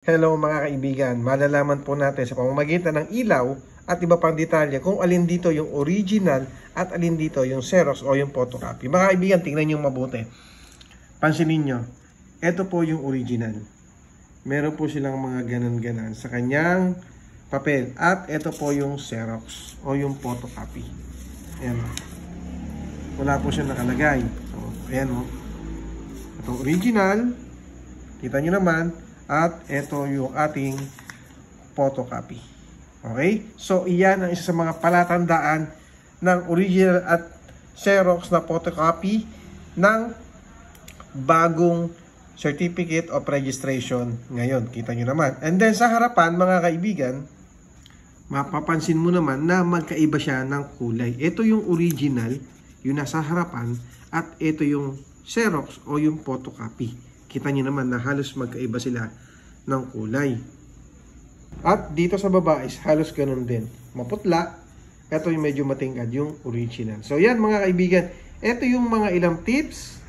Hello mga kaibigan, malalaman po natin sa pamamagitan ng ilaw at iba pang detalye kung alin dito yung original at alin dito yung Xerox o yung photocopy. Mga kaibigan, tingnan nyo mabuti. Pansinin nyo, ito po yung original. Meron po silang mga ganan-ganan sa kanyang papel. At ito po yung Xerox o yung photocopy. Ayan. Wala po siya nakalagay. So, ayan o. Ito original. Kita nyo naman. At ito yung ating photocopy. Okay? So, iyan ang isa sa mga palatandaan ng original at Xerox na photocopy ng bagong certificate of registration ngayon. Kita nyo naman. And then, sa harapan, mga kaibigan, mapapansin mo naman na magkaiba siya ng kulay. Ito yung original, yung nasa harapan, at ito yung Xerox o yung photocopy. Kita nyo naman na halos magkaiba sila ng kulay. At dito sa baba is halos ganun din. Maputla. Ito yung medyo matingkad, yung original. So yan mga kaibigan, ito yung mga ilang tips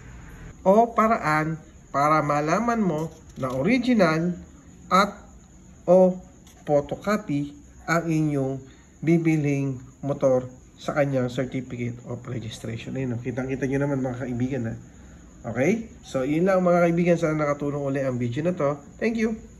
o paraan para malaman mo na original at o photocopy ang inyong bibiling motor sa kanyang certificate of registration. Ayun, kitang-kita nyo naman mga kaibigan. Okay? So, yun lang mga kaibigan. Sana nakatulong ulit ang video na to. Thank you!